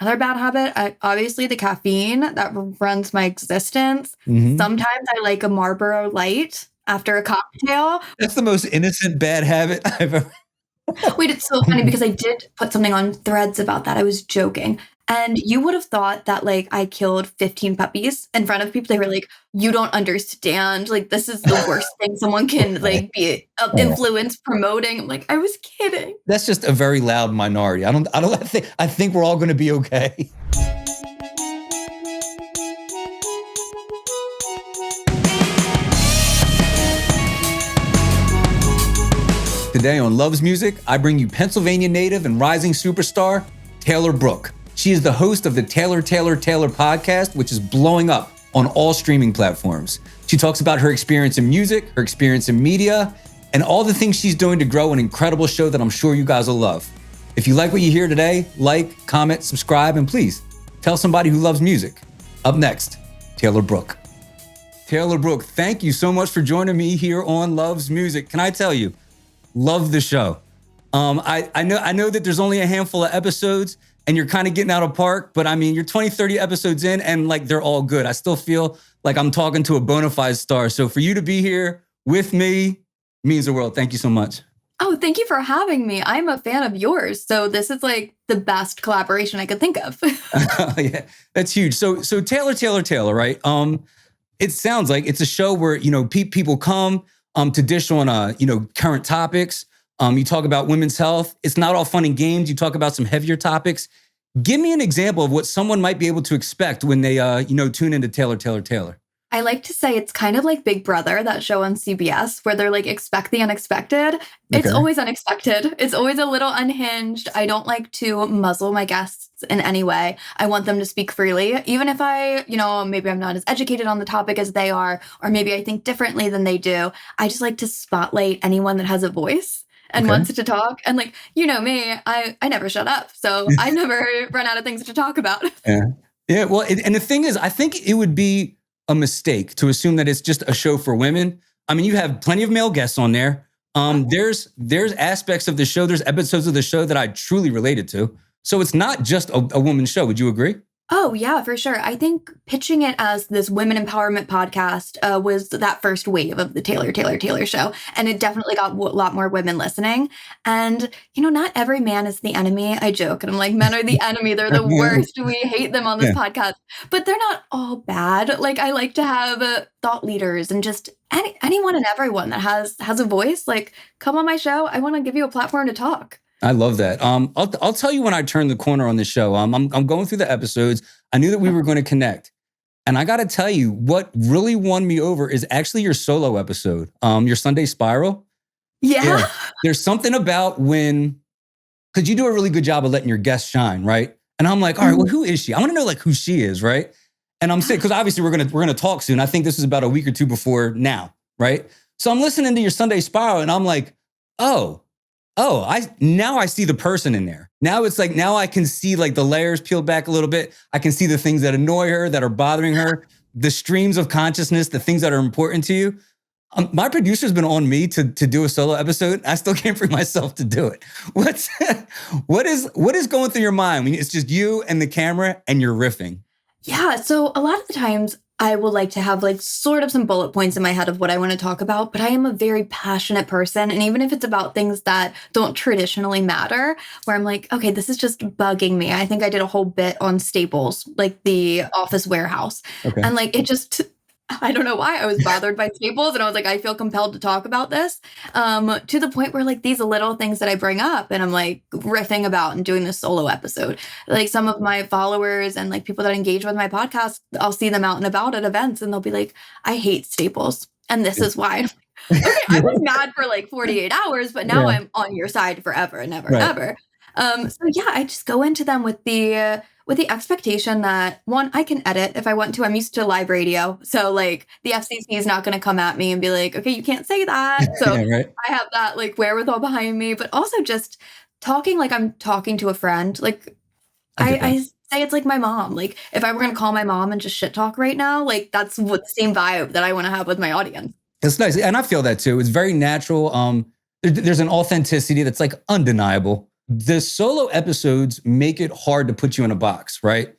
Another bad habit, obviously the caffeine that runs my existence. Mhm. Sometimes I like a Marlboro Light after a cocktail. That's the most innocent bad habit I've ever. Wait, it's so funny because I did put something on Threads about that. I was joking. And you would have thought that like I killed 15 puppies in front of people. They were like, "You don't understand. Like this is the worst thing someone can like be influence promoting." I'm like, I was kidding. That's just a very loud minority. I think we're all going to be okay. Today on Loves Music, I bring you Pennsylvania native and rising superstar, Taylor Brooke. She is the host of the Taylor podcast, which is blowing up on all streaming platforms. She talks about her experience in music, her experience in media, and all the things she's doing to grow an incredible show that I'm sure you guys will love. If you like what you hear today, like, comment, subscribe, and please tell somebody who loves music. Up next, Taylor Brooke. Taylor Brooke, thank you so much for joining me here on Loves Music. Can I tell you, love the show. I know that there's only a handful of episodes and you're kind of getting out of park, but I mean, you're 20, 30 episodes in and like they're all good. I still feel like I'm talking to a bona fide star. So for you to be here with me means the world. Thank you so much. Oh, thank you for having me. I'm a fan of yours. So this is like the best collaboration I could think of. Yeah, that's huge. So Taylor, right? It sounds like it's a show where, people come to dish on, current topics. You talk about women's health. It's not all fun and games. You talk about some heavier topics. Give me an example of what someone might be able to expect when they, tune into Taylor. I like to say it's kind of like Big Brother, that show on CBS, where they're like, expect the unexpected. It's always unexpected. It's always a little unhinged. I don't like to muzzle my guests in any way. I want them to speak freely, even if I, maybe I'm not as educated on the topic as they are, or maybe I think differently than they do. I just like to spotlight anyone that has a voice and wants to talk. And like, me, I never shut up. So I never run out of things to talk about. Yeah. Well, and the thing is, I think it would be a mistake to assume that it's just a show for women. I mean, you have plenty of male guests on there. There's aspects of the show, there's episodes of the show that I truly related to. So it's not just a woman's show. Would you agree? Oh, yeah, for sure. I think pitching it as this women empowerment podcast was that first wave of the Taylor show. And it definitely got a lot more women listening. And, not every man is the enemy. I joke and I'm like, men are the enemy. They're the worst. We hate them on this podcast. But they're not all bad. Like, I like to have thought leaders and just anyone and everyone that has a voice. Like, come on my show. I want to give you a platform to talk. I love that. I'll tell you when I turned the corner on the show. I'm going through the episodes. I knew that we were going to connect. And I got to tell you, what really won me over is actually your solo episode, your Sunday Spiral. Yeah. There's something about because you do a really good job of letting your guests shine, right? And I'm like, all right, well, who is she? I want to know like who she is, right? And I'm saying, because obviously we're gonna talk soon. I think this is about a week or two before now, right? So I'm listening to your Sunday Spiral and I'm like, now I see the person in there. Now it's like, now I can see like the layers peeled back a little bit. I can see the things that annoy her, that are bothering her, the streams of consciousness, the things that are important to you. My producer's been on me to do a solo episode. I still can't bring myself to do it. What is going through your mind when it's just you and the camera and you're riffing? Yeah. So a lot of the times I will like to have like sort of some bullet points in my head of what I want to talk about, but I am a very passionate person. And even if it's about things that don't traditionally matter, where I'm like, okay, this is just bugging me. I think I did a whole bit on Staples, like the office warehouse. Okay. And like, I don't know why I was bothered by Staples. And I was like, I feel compelled to talk about this to the point where like these little things that I bring up and I'm like riffing about and doing this solo episode. Like some of my followers and like people that engage with my podcast, I'll see them out and about at events and they'll be like, I hate Staples. And this is why. Okay, I was mad for like 48 hours, but now I'm on your side forever and ever, ever. So yeah, I just go into them with the expectation that, one, I can edit if I want to. I'm used to live radio. So like the FCC is not going to come at me and be like, okay, you can't say that. So I have that like wherewithal behind me, but also just talking like I'm talking to a friend. Like I say it's like my mom. Like if I were going to call my mom and just shit talk right now, like that's what the same vibe that I want to have with my audience. It's nice. And I feel that too. It's very natural. There's an authenticity that's like undeniable. the solo episodes make it hard to put you in a box, right?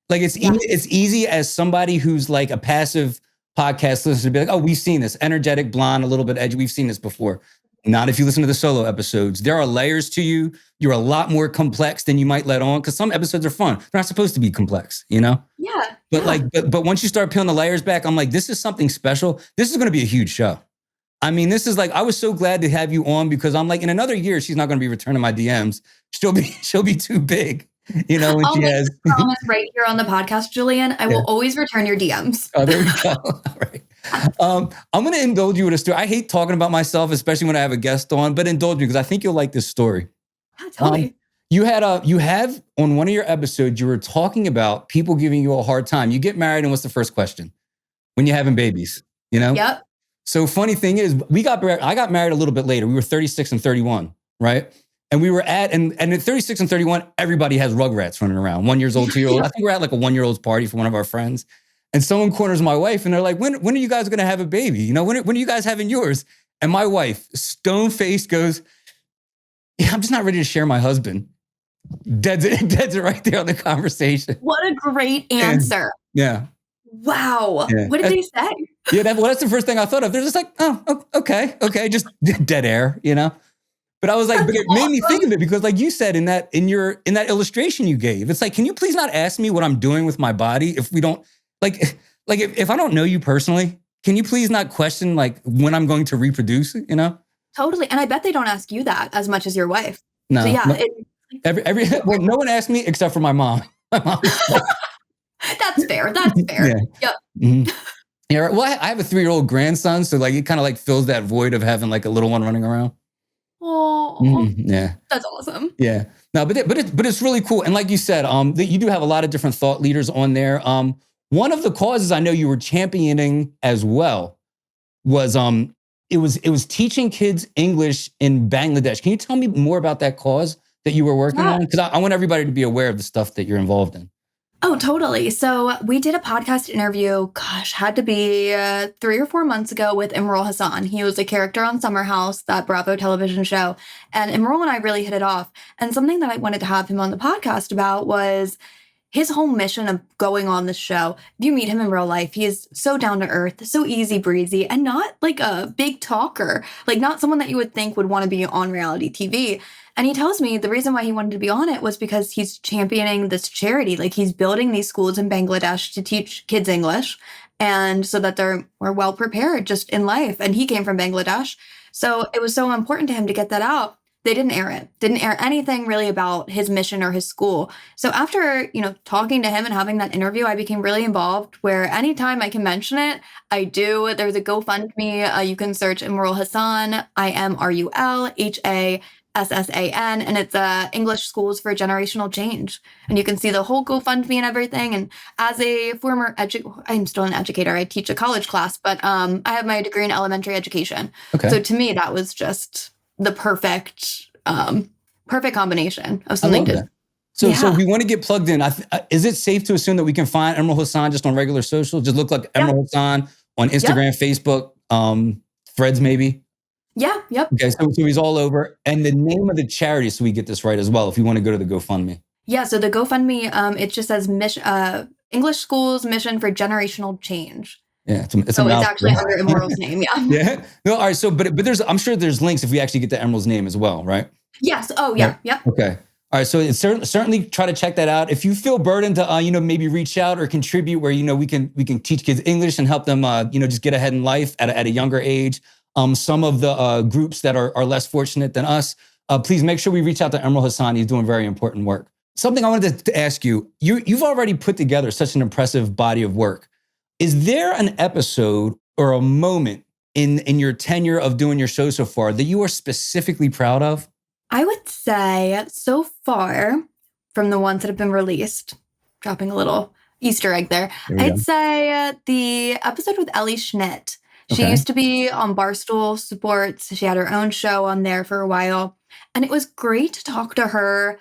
Like it's Yeah. it's easy as somebody who's like a passive podcast listener to be like, oh, we've seen this energetic, blonde, a little bit edgy. We've seen this before. Not if you listen to the solo episodes. There are layers to you. You're a lot more complex than you might let on because some episodes are fun. They're not supposed to be complex, you know? Yeah. But Yeah. but once you start peeling the layers back, I'm like, this is something special. This is going to be a huge show. I mean, this is like, I was so glad to have you on because I'm like, in another year, she's not going to be returning my DMs. She'll be too big, you know, when I'll she make has. a promise right here on the podcast, Julian. I will Yeah. always return your DMs. Oh, there we go. All right. I'm going to indulge you with a story. I hate talking about myself, especially when I have a guest on, but indulge me because I think you'll like this story. Yeah, tell me. You have on one of your episodes, you were talking about people giving you a hard time. You get married, and what's the first question? When you're having babies, you know? Yep. So funny thing is, I got married a little bit later. We were 36 and 31, right? And we were and at 36 and 31, everybody has Rugrats running around. 1 year old, 2 year old. I think we're at like a 1 year old's party for one of our friends. And someone corners my wife and they're like, when are you guys going to have a baby? You know, when are you guys having yours? And my wife, stone faced, goes, yeah, I'm just not ready to share my husband. Deads it right there on the conversation. What a great answer. Yeah. Wow. Yeah. What did they say? Yeah, that's the first thing I thought of. They're just like, oh, okay, just dead air, you know. But I was like, but it made me think of it because, like you said in that illustration you gave, it's like, can you please not ask me what I'm doing with my body if we don't if I don't know you personally, can you please not question like when I'm going to reproduce? You know. Totally, and I bet they don't ask you that as much as your wife. No, so yeah, no. Well, no one asked me except for my mom. That's fair. That's fair. Yeah. Yep. Mm-hmm. Yeah. Well, I have a 3-year-old grandson, so like it kind of like fills that void of having like a little one running around. Oh, yeah, that's awesome. Yeah, no, but it's really cool, and like you said, that you do have a lot of different thought leaders on there. One of the causes I know you were championing as well was it was teaching kids English in Bangladesh. Can you tell me more about that cause that you were working on? Because I want everybody to be aware of the stuff that you're involved in. Oh, totally. So we did a podcast interview, had to be 3 or 4 months ago with Imran Hassan. He was a character on Summer House, that Bravo television show. And Imran and I really hit it off. And something that I wanted to have him on the podcast about was his whole mission of going on this show. If you meet him in real life, he is so down to earth, so easy breezy, and not like a big talker, like not someone that you would think would want to be on reality TV. And he tells me the reason why he wanted to be on it was because he's championing this charity. Like he's building these schools in Bangladesh to teach kids English and so that they're more well prepared just in life. And he came from Bangladesh. So it was so important to him to get that out. They didn't air it. Didn't air anything really about his mission or his school. So after, talking to him and having that interview, I became really involved where anytime I can mention it, I do. There's a GoFundMe. You can search Imrul Hassan, IMRULHASSAN, and it's English Schools for Generational Change. And you can see the whole GoFundMe and everything. And as a former I'm still an educator. I teach a college class, but I have my degree in elementary education. Okay. So to me, that was just the perfect combination of something to. So we want to get plugged in. Is it safe to assume that we can find Imrul Hassan just on regular social? Just look like Imrul Hassan on Instagram, Facebook, Threads, maybe. Yeah. Yep. Okay. So he's all over. And the name of the charity, so we get this right as well, if you want to go to the GoFundMe. Yeah. So the GoFundMe, it just says English Schools Mission for Generational Change. Yeah, it's actually under Imrul's name. Yeah. Yeah. No. All right. So, but I'm sure there's links if we actually get to Imrul's name as well, right? Yes. Oh, yeah. Yeah. Okay. All right. So it's certainly try to check that out. If you feel burdened to, maybe reach out or contribute where, we can teach kids English and help them, just get ahead in life at a younger age. Some of the groups that are less fortunate than us, please make sure we reach out to Imrul Hassan. He's doing very important work. Something I wanted to ask you, you've already put together such an impressive body of work. Is there an episode or a moment in your tenure of doing your show so far that you are specifically proud of? I would say so far from the ones that have been released, dropping a little Easter egg there, I'd say the episode with Ellie Schnitt. She used to be on Barstool Sports. She had her own show on there for a while. And it was great to talk to her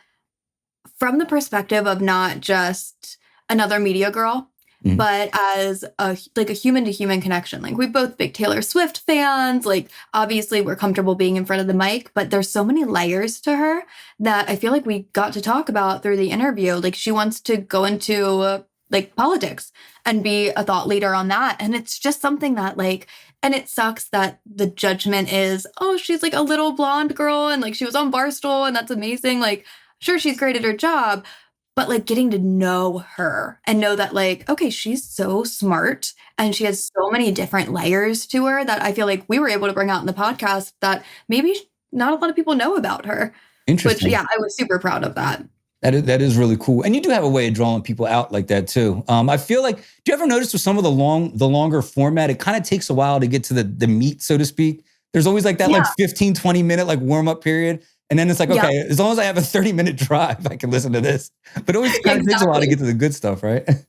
from the perspective of not just another media girl, but as a human to human connection. Like we both big Taylor Swift fans. Like obviously we're comfortable being in front of the mic, but there's so many layers to her that I feel like we got to talk about through the interview. Like she wants to go into like politics and be a thought leader on that. And it's just something that like, and it sucks that the judgment is, oh, she's like a little blonde girl and like she was on Barstool and that's amazing. Like, sure, she's great at her job, but like getting to know her and know that like, okay, she's so smart and she has so many different layers to her that I feel like we were able to bring out in the podcast that maybe not a lot of people know about her. Interesting. Which, yeah, I was super proud of that. That is really cool. And you do have a way of drawing people out like that too. I feel like, do you ever notice with some of the longer format, it kind of takes a while to get to the meat, so to speak. There's always like that like 15, 20 minute like warm up period. And then it's like, okay, as long as I have a 30-minute drive, I can listen to this. But it always kind of takes a while to get to the good stuff, right? It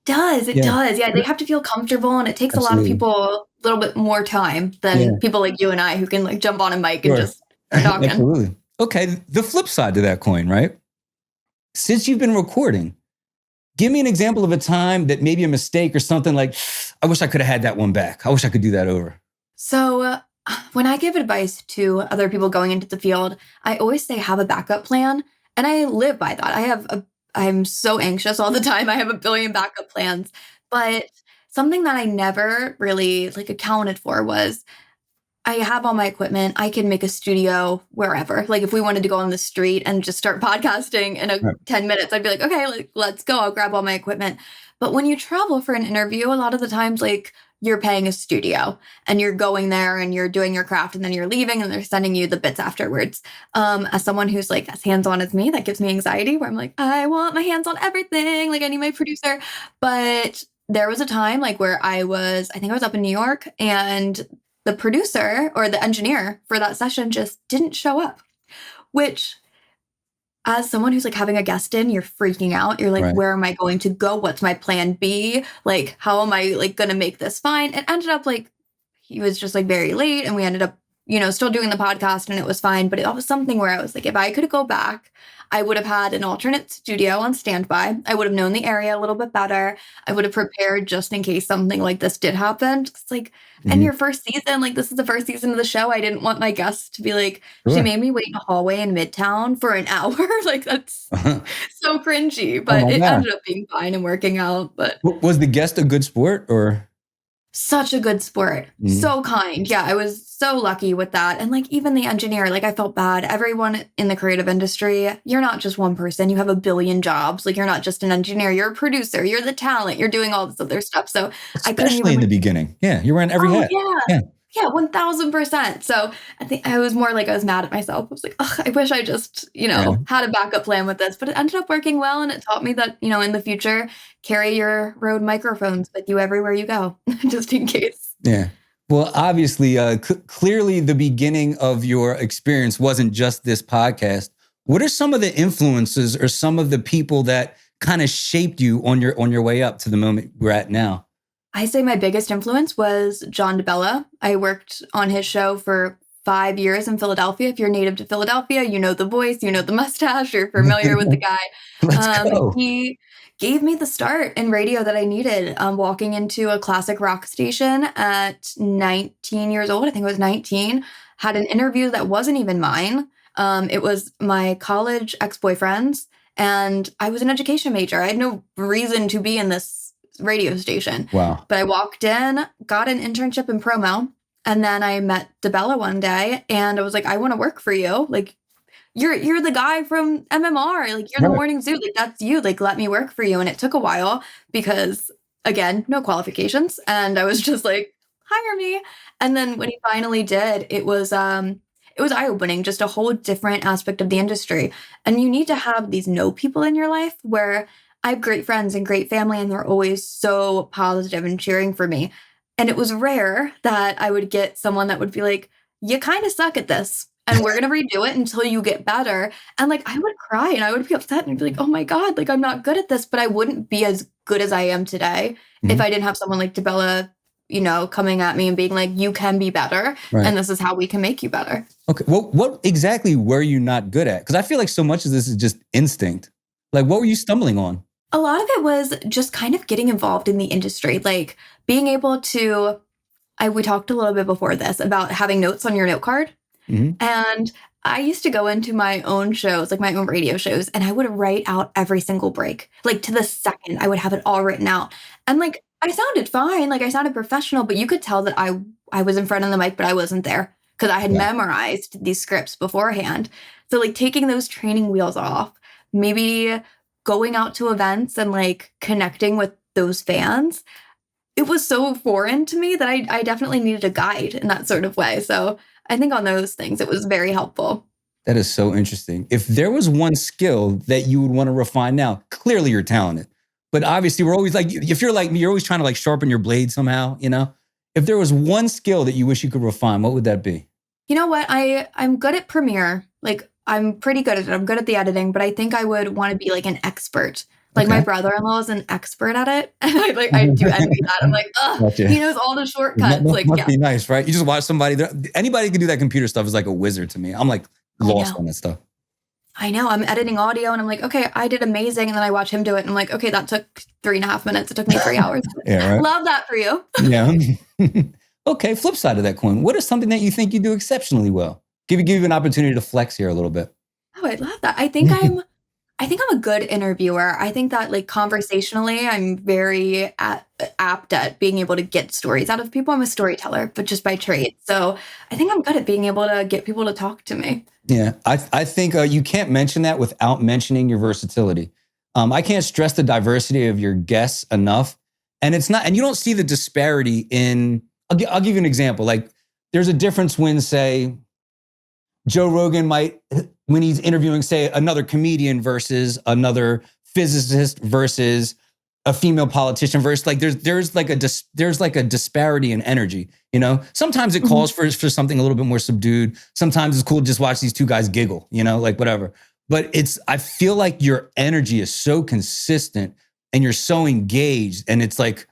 does. Yeah, they have to feel comfortable and it takes a lot of people a little bit more time than people like you and I who can like jump on a mic and just start talking. Absolutely. Okay, the flip side to that coin, right? Since you've been recording, give me an example of a time that maybe a mistake or something like, I wish I could have had that one back. I wish I could do that over. So when I give advice to other people going into the field, I always say have a backup plan. And I live by that. I'm so anxious all the time. I have a billion backup plans. But something that I never really like accounted for was I have all my equipment. I can make a studio wherever. Like if we wanted to go on the street and just start podcasting in 10 minutes, I'd be like, okay, like, let's go. I'll grab all my equipment. But when you travel for an interview, a lot of the times, like you're paying a studio and you're going there and you're doing your craft and then you're leaving and they're sending you the bits afterwards. As someone who's like as hands-on as me, that gives me anxiety where I'm like, I want my hands on everything. Like I need my producer. But there was a time like where I think I was up in New York and the producer or the engineer for that session just didn't show up, which as someone who's like having a guest in, you're freaking out. You're like, where am I going to go? What's my plan B? Like, how am I like going to make this fine? It ended up like, he was just like very late and we ended up, still doing the podcast and it was fine. But it was something where I was like, if I could go back, I would have had an alternate studio on standby. I would have known the area a little bit better. I would have prepared just in case something like this did happen. It's like, and your first season, like this is the first season of the show. I didn't want my guests to be like, she made me wait in a hallway in Midtown for an hour. Like that's so cringy, but it ended up being fine and working out. But was the guest a good sport or? Such a good sport. So kind. Yeah, I was so lucky with that. And like even the engineer, like I felt bad. Everyone in the creative industry, you're not just one person. You have a billion jobs. Like you're not just an engineer. You're a producer. You're the talent. You're doing all this other stuff. So especially in the beginning. Yeah, you're wearing every hat. Yeah, 1000%. So I think I was more like I was mad at myself. I was like, ugh, I wish I just, had a backup plan with this. But it ended up working well. And it taught me that, in the future, carry your Rode microphones with you everywhere you go, just in case. Yeah. Well, obviously, clearly the beginning of your experience wasn't just this podcast. What are some of the influences or some of the people that kind of shaped you on your way up to the moment we're at now? I say my biggest influence was John DeBella. I worked on his show for 5 years in Philadelphia. If you're native to Philadelphia, you know the voice, you know the mustache, you're familiar with the guy. Let's go. He gave me the start in radio that I needed. Walking into a classic rock station at 19 years old, I think I was 19, had an interview that wasn't even mine. It was my college ex-boyfriend's, and I was an education major. I had no reason to be in this radio station. Wow. But I walked in, got an internship in promo, and then I met DeBella one day and I was like, I want to work for you. Like, you're the guy from MMR. Like, you're the morning zoo. Like, that's you. Like, let me work for you. And it took a while because, again, no qualifications. And I was just like, hire me. And then when he finally did, it was eye-opening, just a whole different aspect of the industry. And you need to have these people in your life where I have great friends and great family, and they're always so positive and cheering for me. And it was rare that I would get someone that would be like, you kind of suck at this, and we're going to redo it until you get better. And like, I would cry and I would be upset and be like, oh my God, like I'm not good at this, but I wouldn't be as good as I am today if I didn't have someone like DeBella, coming at me and being like, you can be better. And this is how we can make you better. Okay. Well, what exactly were you not good at? Because I feel like so much of this is just instinct. Like, what were you stumbling on? A lot of it was just kind of getting involved in the industry, like being able to we talked a little bit before this about having notes on your note card. Hmm. And I used to go into my own shows, like my own radio shows, and I would write out every single break. Like to the second, I would have it all written out. And like I sounded fine, like I sounded professional, but you could tell that I was in front of the mic, but I wasn't there because I had Yeah. memorized these scripts beforehand. So like taking those training wheels off, maybe going out to events and like connecting with those fans, it was so foreign to me that I definitely needed a guide in that sort of way. So I think on those things, it was very helpful. That is so interesting. If there was one skill that you would want to refine now, clearly you're talented. But obviously we're always like, if you're like me, you're always trying to like sharpen your blade somehow, you know? If there was one skill that you wish you could refine, what would that be? You know what? I'm good at Premiere. Like I'm pretty good at it. I'm good at the editing, but I think I would want to be like an expert. Like my Okay. brother-in-law is an expert at it. And I do envy that. I'm like, Gotcha. he knows all the shortcuts. Must, Like, must yeah, be nice, right? You just watch somebody, anybody who can do that computer stuff is like a wizard to me. I'm like I lost know. on that stuff. I know. I'm editing audio and I'm like, okay, I did amazing. And then I watch him do it. And I'm like, okay, that took 3.5 minutes. It took me 3 hours. Yeah, right. Love that for you. Yeah. Okay, flip side of that coin. What is something that you think you do exceptionally well? Give you an opportunity to flex here a little bit. Oh, I love that. I think I'm a good interviewer. I think that like conversationally, I'm very apt at being able to get stories out of people. I'm a storyteller, but just by trade. So I think I'm good at being able to get people to talk to me. Yeah, I think you can't mention that without mentioning your versatility. I can't stress the diversity of your guests enough. And it's not, and you don't see the disparity in, I'll give you an example. Like there's a difference when, say, Joe Rogan might, when he's interviewing, say, another comedian versus another physicist versus a female politician versus like there's like a disparity in energy. You know, sometimes it calls for something a little bit more subdued. Sometimes it's cool to just watch these two guys giggle. You know, like whatever. But I feel like your energy is so consistent and you're so engaged, and it's like,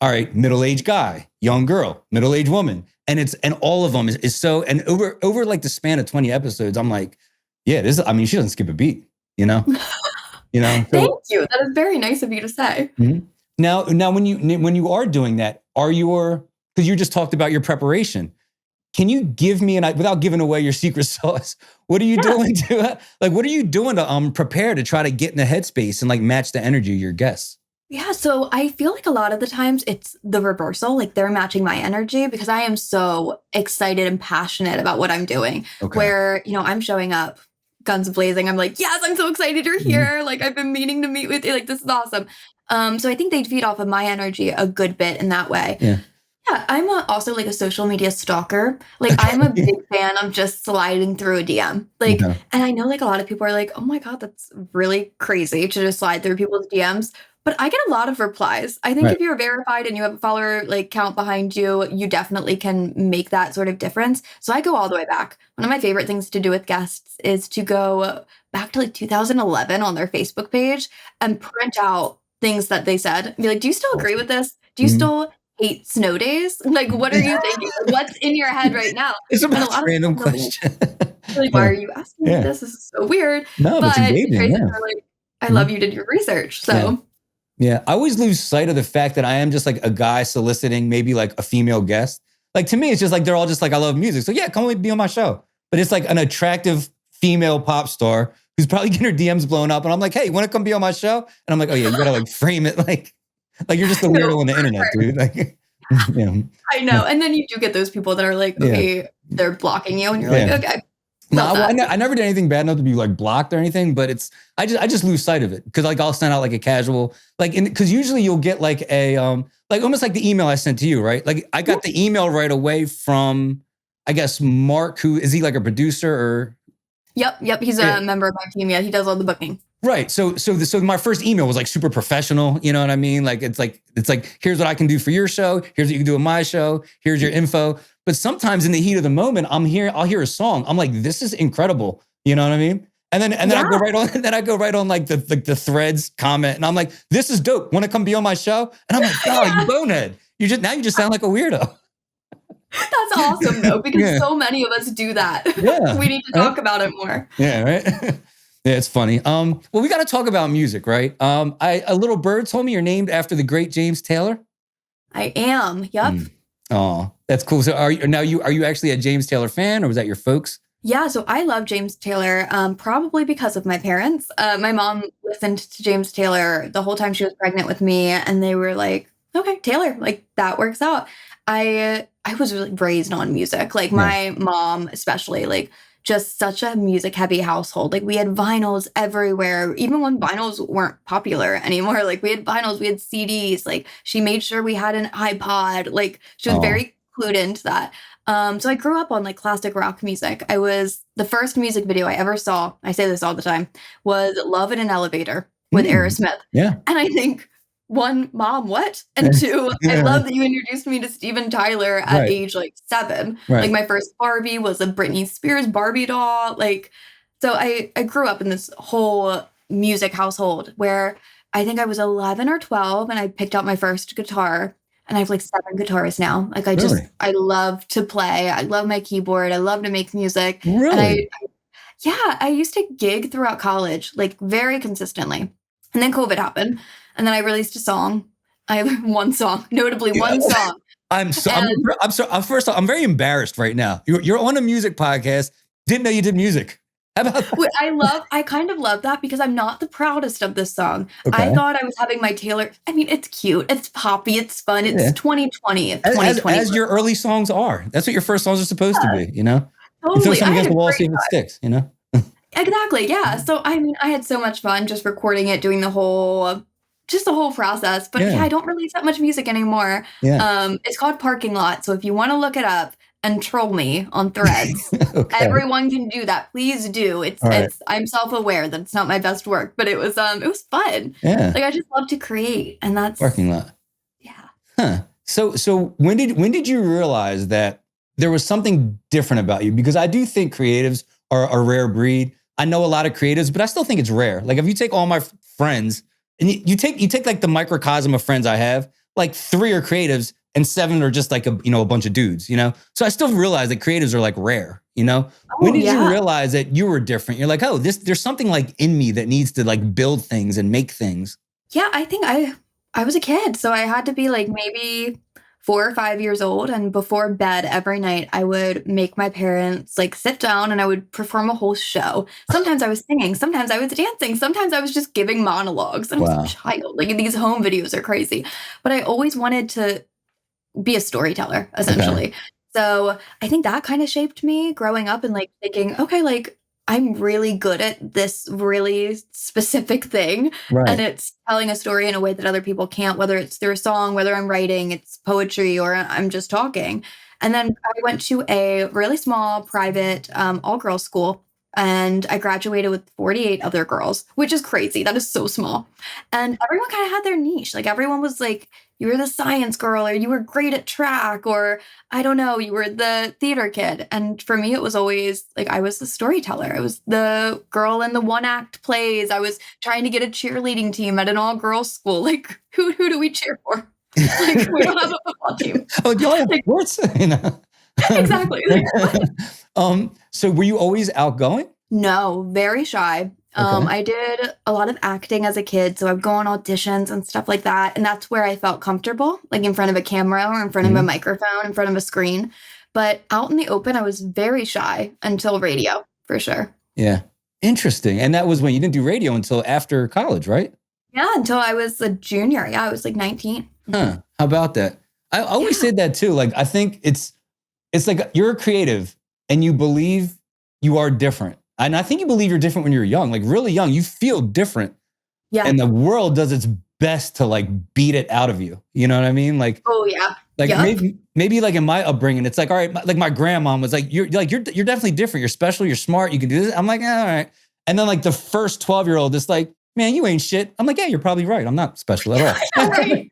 all right, middle-aged guy, young girl, middle-aged woman. And all of them is so, and over like the span of 20 episodes, I'm like, yeah, she doesn't skip a beat, you know? You know? So, Thank you. That is very nice of you to say. mm-hmm. Now when you are doing that, because you just talked about your preparation, can you give me, without giving away your secret sauce, what are you doing to prepare to try to get in the headspace and like match the energy of your guests? Yeah, so I feel like a lot of the times it's the reversal, like they're matching my energy because I am so excited and passionate about what I'm doing. Okay. Where, I'm showing up, guns blazing. I'm like, yes, I'm so excited you're here. Like I've been meaning to meet with you. Like this is awesome. So I think they feed off of my energy a good bit in that way. Yeah. Yeah, I'm also like a social media stalker. Like I'm a big fan of just sliding through a DM. Like, Okay. and I know like a lot of people are like, oh my God, that's really crazy to just slide through people's DMs. But I get a lot of replies. I think Right. if you're verified and you have a follower like count behind you, you definitely can make that sort of difference. So I go all the way back. One of my favorite things to do with guests is to go back to like 2011 on their Facebook page and print out things that they said. And be like, do you still agree with this? Do you still hate snow days? Like, what are you thinking? Like, what's in your head right now? It's a And a lot of random people question. like, why are you asking me this? This is so weird. No, but it's But engaging. Tracy's Yeah. are like, I love you did your research. So Yeah, I always lose sight of the fact that I am just like a guy soliciting maybe like a female guest. Like to me, it's just like they're all just like, I love music. So yeah, come be on my show. But it's like an attractive female pop star who's probably getting her DMs blown up. And I'm like, hey, you want to come be on my show? And I'm like, oh yeah, you gotta like frame it like you're just a weirdo on the internet, dude. Like, I know. And then you do get those people that are like, okay, they're blocking you and you're like, okay. No, I never did anything bad enough to be like blocked or anything, but I just lose sight of it because like I'll send out like a casual because usually you'll get like a like almost like the email I sent to you, right? Like I got the email right away from I guess Mark, who is he like a producer or? Yep. He's a member of my team. Yeah, he does all the booking. Right. So my first email was like super professional. You know what I mean? Like it's like here's what I can do for your show. Here's what you can do on my show. Here's your info. But sometimes in the heat of the moment, I'll hear a song. I'm like, this is incredible. You know what I mean? And then I go right on. Then I go right on like the threads comment, and I'm like, this is dope. Want to come be on my show? And I'm like, God, you bonehead. You just sound like a weirdo. That's awesome though, because so many of us do that. Yeah. We need to talk about it more. Yeah. Right. Yeah, it's funny. Well, we got to talk about music, right? A little bird told me you're named after the great James Taylor. I am. Yep. Oh, that's cool. So are you actually a James Taylor fan, or was that your folks? Yeah, so I love James Taylor, probably because of my parents. My mom listened to James Taylor the whole time she was pregnant with me, and they were like, "Okay, Taylor, like that works out." I was really raised on music. Like Yeah. my mom, especially, like just such a music heavy household. Like we had vinyls everywhere, even when vinyls weren't popular anymore. Like we had vinyls, we had CDs. Like she made sure we had an iPod. Like she was Oh, very clued into that. So I grew up on like classic rock music. I was the first music video I ever saw, I say this all the time, was Love in an Elevator with Aerosmith. yeah. And I think one, mom, what? And two, I love that you introduced me to Steven Tyler at Right. age like 7. Right. Like my first Barbie was a Britney Spears Barbie doll. Like, so I grew up in this whole music household where I think I was 11 or 12 and I picked up my first guitar. And I have like 7 guitars now. Like Really? I love to play. I love my keyboard. I love to make music. And Really? yeah, I used to gig throughout college, like very consistently. And then COVID happened. And then I released a song. I have one song, notably one song. I'm so And I'm so first off, I'm very embarrassed right now. You're on a music podcast. Didn't know you did music. How about that? I kind of love that because I'm not the proudest of this song. I Okay. thought I was having my Taylor. I mean, it's cute, it's poppy, it's fun. It's Yeah. 2020, it's As, 2020. as your early songs are. That's what your first songs are supposed to Yeah, be, you know? You throw totally. I something had against a the wall, great see if it sticks, you know? exactly, yeah. So, I mean, I had so much fun just recording it, doing the whole process. But yeah, Yeah. I don't release that much music anymore. Yeah. It's called Parking Lot. So if you want to look it up and troll me on Threads, Okay. everyone can do that. Please do. All right. I'm self-aware that it's not my best work, but it was fun. Yeah. Like I just love to create, and that's Parking lot. yeah. Huh. So when did you realize that there was something different about you? Because I do think creatives are a rare breed. I know a lot of creatives, but I still think it's rare. Like if you take all my friends and you take like the microcosm of friends I have, like 3 are creatives and 7 are just like a bunch of dudes, you know? So I still realize that creatives are like rare, you know? When Oh did you yeah. realize that you were different? You're like, oh, there's something like in me that needs to like build things and make things. Yeah, I think I was a kid, so I had to be like maybe 4 or 5 years old, and before bed every night I would make my parents like sit down and I would perform a whole show. Sometimes I was singing, sometimes I was dancing, sometimes I was just giving monologues. And I was Wow. a child. Like these home videos are crazy. But I always wanted to be a storyteller, Okay. essentially. So I think that kind of shaped me growing up and like thinking, okay, like I'm really good at this really specific thing. And Right. it's telling a story in a way that other people can't, whether it's through a song, whether I'm writing, it's poetry, or I'm just talking. And then I went to a really small private all girls school. And I graduated with 48 other girls, which is crazy. That is so small. And everyone kind of had their niche. Like everyone was like, you were the science girl, or you were great at track, or I don't know, you were the theater kid. And for me, it was always like I was the storyteller. I was the girl in the one act plays. I was trying to get a cheerleading team at an all girls school. Like, who do we cheer for? Like, we don't have a football team. Oh, y'all have Like, sports? You know? exactly. Like, what? So were you always outgoing? No, very shy. Okay. I did a lot of acting as a kid, so I'd go on auditions and stuff like that, and that's where I felt comfortable, like in front of a camera or in front of a Mhm. microphone, in front of a screen. But out in the open, I was very shy until radio, for sure. Yeah. Interesting. And that was when you didn't do radio until after college, right? Yeah, until I was a junior. Yeah, I was like 19. Huh. How about that? I always Yeah. said that too. Like I think it's like you're a creative and you believe you are different. And I think you believe you're different when you're young, like really young. You feel different. Yeah. And the world does its best to like beat it out of you. You know what I mean? Oh, yeah. Like Yep. maybe like in my upbringing, it's like, all right, like my grandma was like, you're definitely different. You're special. You're smart. You can do this. I'm like, all right. And then like the first 12-year-old is like, man, you ain't shit. I'm like, yeah, you're probably right. I'm not special at all. Right.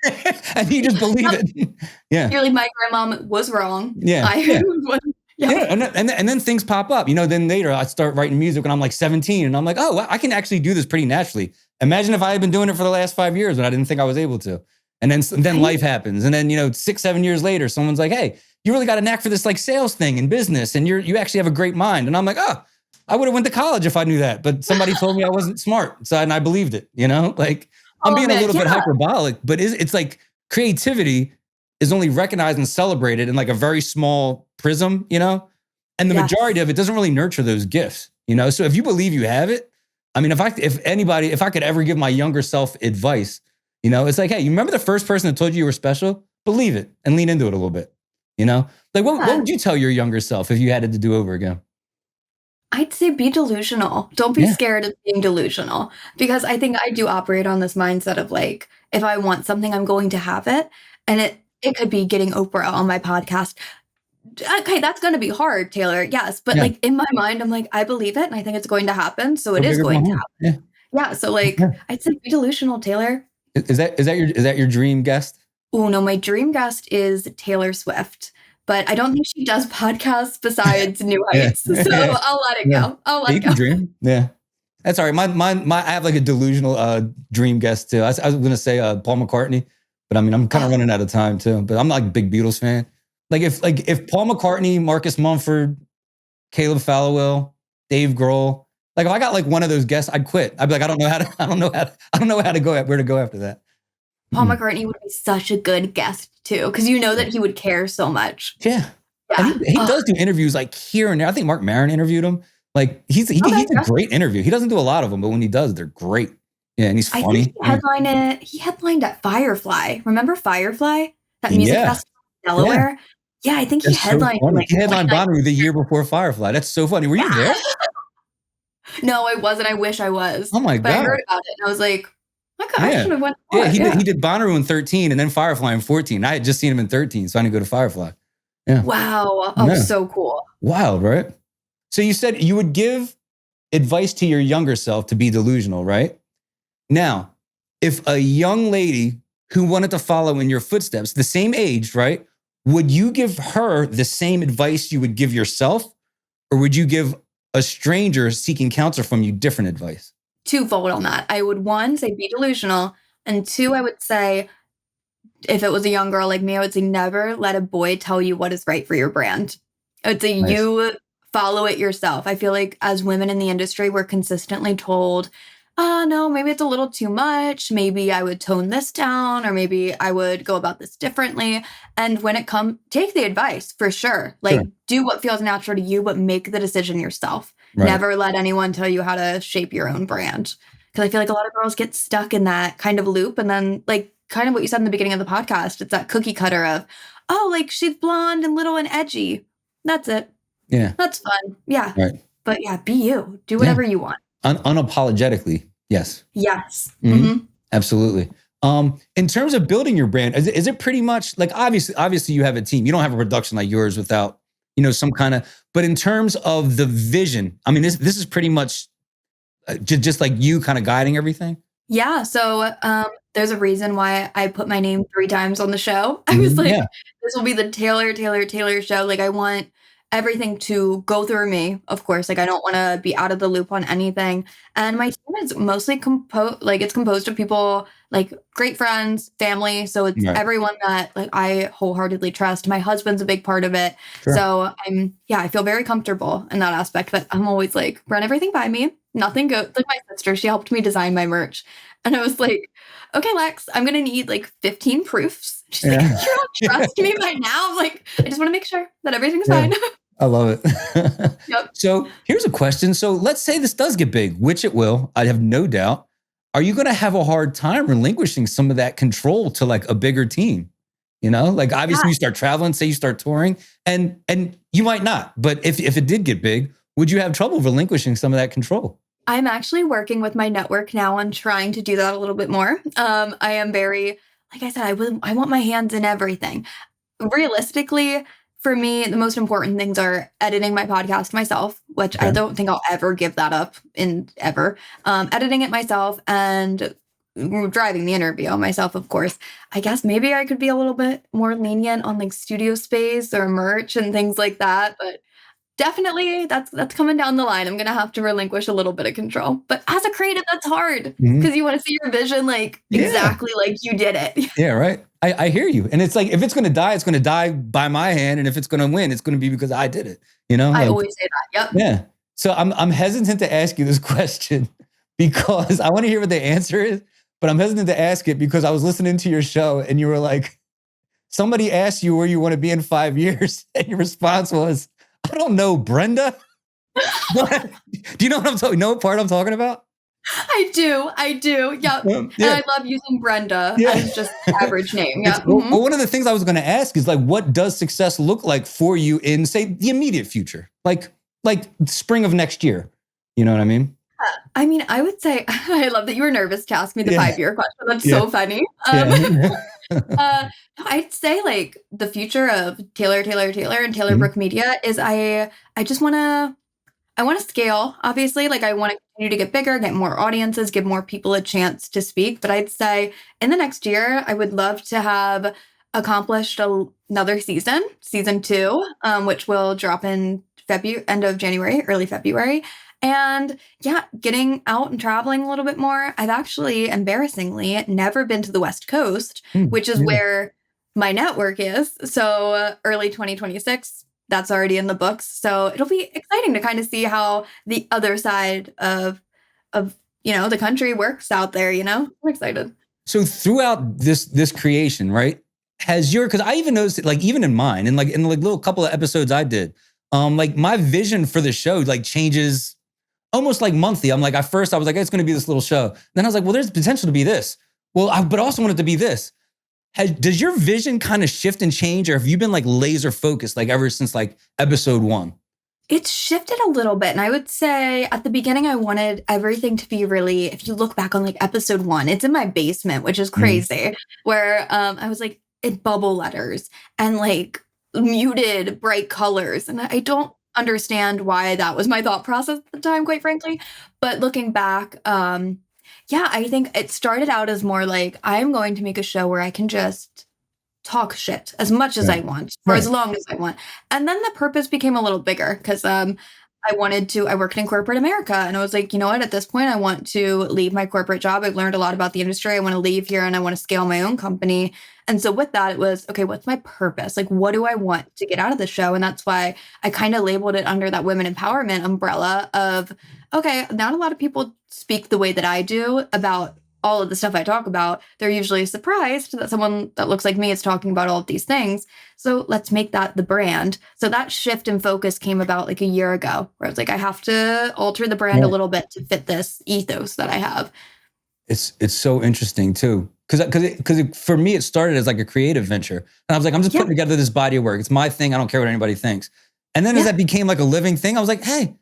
And you just believe Yep. it. Yeah. You're like, my grandma was wrong. Yeah. I Yeah. was, Yeah. yep. And then things pop up. Then later I start writing music when I'm like 17 and I'm like, oh, well, I can actually do this pretty naturally. Imagine if I had been doing it for the last 5 years and I didn't think I was able to. And then Right? life happens. And then, 6-7 years later, someone's like, hey, you really got a knack for this like sales thing in business. And you actually have a great mind. And I'm like, oh, I would have went to college if I knew that, but somebody told me I wasn't smart. So, and I believed it, like I'm Oh being a man, little bit yeah. hyperbolic, but it's like creativity is only recognized and celebrated in like a very small prism, and the majority Yes. of it doesn't really nurture those gifts, So if you believe you have it, I mean, if I could ever give my younger self advice, it's like, hey, you remember the first person that told you were special? Believe it and lean into it a little bit, Like what would you tell your younger self if you had it to do over again? I'd say be delusional. Don't be Yeah. scared of being delusional because I think I do operate on this mindset of like, if I want something, I'm going to have it. And it could be getting Oprah on my podcast. Okay, that's going to be hard, Taylor. Yes. But Yeah. like in my mind, I'm like, I believe it and I think it's going to happen. So Go it is big or go going to home. happen. Yeah. Yeah. So like, Yeah. I'd say be delusional, Taylor. Is that your dream guest? Oh no, my dream guest is Taylor Swift, but I don't think she does podcasts besides New Yeah. Heights. So I'll let it Yeah. go. I'll let You it can go. dream. Yeah. That's all right. I have like a delusional dream guest too. I was going to say Paul McCartney, but I mean, I'm kind of running out of time too, but I'm like a big Beatles fan. If Paul McCartney, Marcus Mumford, Caleb Fallowell, Dave Grohl, like if I got like one of those guests, I'd quit. I'd be like, I don't know how to go, where to go after that. Paul McCartney would be such a good guest too, because you know that he would care so much. Yeah. Yeah. And he does do interviews like here and there. I think Mark Maron interviewed him. Like he's a great interview. He doesn't do a lot of them, but when he does, they're great. Yeah, and he's I funny. think he headlined at Firefly. Remember Firefly? That music Yeah. festival in Delaware? Yeah, I think he That's so headlined funny. like He headlined 29. Bonnaroo the year before Firefly. That's so funny. Were you there? No, I wasn't. I wish I was. Oh my But I God. heard about it and I was like, I Yeah. should have went Yeah, more. he did Bonnaroo in 13 and then Firefly in 14. I had just seen him in 13, so I didn't go to Firefly. Yeah. Wow. Oh, Yeah. so cool. Wild, right? So you said you would give advice to your younger self to be delusional, right? Now, if a young lady who wanted to follow in your footsteps, the same age, right? Would you give her the same advice you would give yourself? Or would you give a stranger seeking counsel from you different advice? Twofold on that. I would, one, say be delusional. And two, I would say, if it was a young girl like me, I would say never let a boy tell you what is right for your brand. I would say Nice. you follow it yourself. I feel like as women in the industry, we're consistently told, no, maybe it's a little too much. Maybe I would tone this down, or maybe I would go about this differently. And when it comes, take the advice for sure. Like, do what feels natural to you, but make the decision yourself. Right. Never let anyone tell you how to shape your own brand. Because I feel like a lot of girls get stuck in that kind of loop. And then, like, kind of what you said in the beginning of the podcast, it's that cookie cutter of, oh, like she's blonde and little and edgy. That's it. Yeah. That's fun. Yeah. Right. But yeah, be you. Do whatever you want. Unapologetically. Yes. Yes. Mm-hmm. Mm-hmm. Absolutely. In terms of building your brand, is it pretty much like, obviously you have a team. You don't have a production like yours without, some kind of, but in terms of the vision, I mean, this is pretty much just like you kind of guiding everything. Yeah. So there's a reason why I put my name 3 times on the show. I was like, this will be the Taylor show. Like, I want everything to go through me, of course. Like, I don't want to be out of the loop on anything. And my team is mostly composed of people like great friends, family. So it's everyone that like I wholeheartedly trust. My husband's a big part of it. Sure. So I feel very comfortable in that aspect. But I'm always like, run everything by me. Nothing goes. Like my sister, she helped me design my merch. And I was like, okay, Lex, I'm going to need like 15 proofs. She's like, you don't trust me by now? I'm like, I just want to make sure that everything's fine. I love it. Yep. So here's a question. So let's say this does get big, which it will. I have no doubt. Are you going to have a hard time relinquishing some of that control to like a bigger team? Like obviously you start traveling, say you start touring, and you might not. But if it did get big, would you have trouble relinquishing some of that control? I'm actually working with my network now on trying to do that a little bit more. I am very, like I said, I want my hands in everything. Realistically, for me, the most important things are editing my podcast myself, which I don't think I'll ever give that up ever. Editing it myself and driving the interview myself, of course. I guess maybe I could be a little bit more lenient on like studio space or merch and things like that, but definitely that's coming down the line. I'm going to have to relinquish a little bit of control. But as a creative, that's hard because you want to see your vision like exactly like you did it. Yeah, right. I hear you. And it's like, if it's going to die, it's going to die by my hand. And if it's going to win, it's going to be because I did it. I always say that. Yep. Yeah. So I'm hesitant to ask you this question because I want to hear what the answer is, but I'm hesitant to ask it because I was listening to your show and you were like, somebody asked you where you want to be in 5 years, and your response was, I don't know, Brenda. What? Do you know what I'm talking? Know what part I'm talking about? I do. Yep. And Yeah. I love using Brenda Yeah. as just the average name. It's, Yeah. well, one of the things I was going to ask is like, what does success look like for you in, say, the immediate future, like spring of next year? You know what I mean? I mean, I would say I love that you were nervous to ask me the 5-year question. That's so funny. I'd say like the future of Taylor and Taylor Brooke Media is I just I want to scale, obviously. Like I want to continue to get bigger, get more audiences, give more people a chance to speak. But I'd say in the next year, I would love to have accomplished another season 2, which will drop in end of January, early February. And yeah, getting out and traveling a little bit more. I've actually, embarrassingly, never been to the West Coast, which is where my network is. So early 2026, that's already in the books. So it'll be exciting to kind of see how the other side of the country works out there. I'm excited. So throughout this creation, right? Because I even noticed it, like even in mine, and like in like little couple of episodes I did, like my vision for the show like changes almost like monthly. I'm like, at first I was like, it's going to be this little show. Then I was like, well, there's potential to be this. Well, but I also want it to be this. Does your vision kind of shift and change, or have you been like laser focused like ever since like episode 1? It's shifted a little bit. And I would say at the beginning, I wanted everything to be really, if you look back on like episode 1, it's in my basement, which is crazy, where I was like in bubble letters and like muted bright colors. And I don't understand why that was my thought process at the time, quite frankly. But looking back, I think it started out as more like, I'm going to make a show where I can just talk shit as much as I want for as long as I want. And then the purpose became a little bigger because I worked in corporate America, and I was like, you know what, at this point, I want to leave my corporate job. I've learned a lot about the industry. I want to leave here and I want to scale my own company. And so with that, it was, okay, what's my purpose? Like, what do I want to get out of the show? And that's why I kind of labeled it under that women empowerment umbrella of, okay, not a lot of people speak the way that I do about all of the stuff I talk about. They're usually surprised that someone that looks like me is talking about all of these things. So let's make that the brand. So that shift in focus came about like a year ago, where I was like, I have to alter the brand a little bit to fit this ethos that I have. It's so interesting too. Because for me, it started as like a creative venture. And I was like, I'm just putting together this body of work. It's my thing. I don't care what anybody thinks. And then as that became like a living thing, I was like, hey,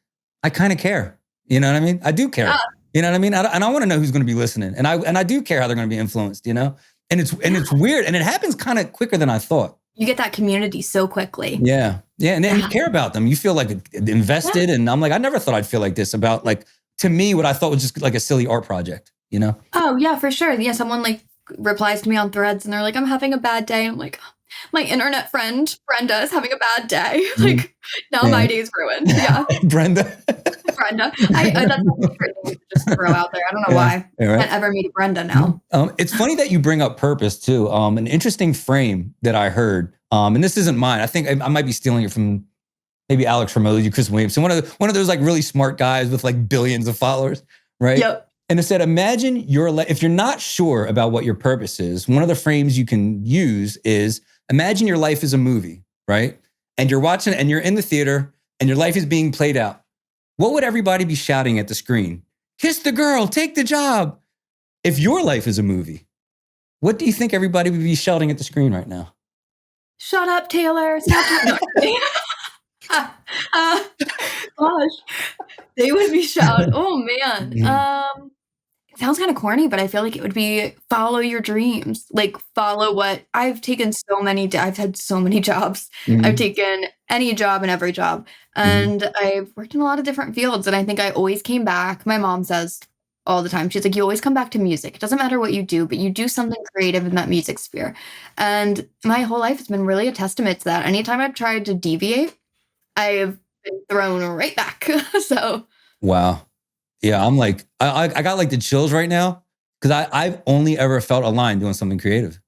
I kind of care. You know what I mean? I do care. You know what I mean? And I want to know who's going to be listening. And I do care how they're going to be influenced, And it's weird. And it happens kind of quicker than I thought. You get that community so quickly. Yeah. Yeah. And then you care about them. You feel like invested. And I'm like, I never thought I'd feel like this about like, to me, what I thought was just like a silly art project, Oh, yeah, for sure. Yeah. Someone like replies to me on Threads and they're like, I'm having a bad day. I'm like, my internet friend, Brenda, is having a bad day. Like, now my day's ruined. Yeah. Brenda. That's my favorite thing to just throw out there. I don't know why. I can't ever meet a Brenda now. It's funny that you bring up purpose too. An interesting frame that I heard, and this isn't mine. I think I might be stealing it from maybe Alex Ramosi, Chris Williamson, one of those like really smart guys with like billions of followers, right? Yep. And it said, imagine if you're not sure about what your purpose is, one of the frames you can use is imagine your life is a movie, right? And you're watching and you're in the theater and your life is being played out. What would everybody be shouting at the screen? Kiss the girl, take the job. If your life is a movie, what do you think everybody would be shouting at the screen right now? Shut up, Taylor. Stop talking. Gosh, they would be shouting. Oh man. It sounds kind of corny, but I feel like it would be follow your dreams. Like follow what I've taken I've had so many jobs. I've taken any job and every job. And I've worked in a lot of different fields. And I think I always came back. My mom says all the time, she's like, you always come back to music. It doesn't matter what you do, but you do something creative in that music sphere. And my whole life has been really a testament to that. Anytime I've tried to deviate, I've been thrown right back. So. Wow. Yeah, I'm like, I got like the chills right now because I've only ever felt aligned doing something creative.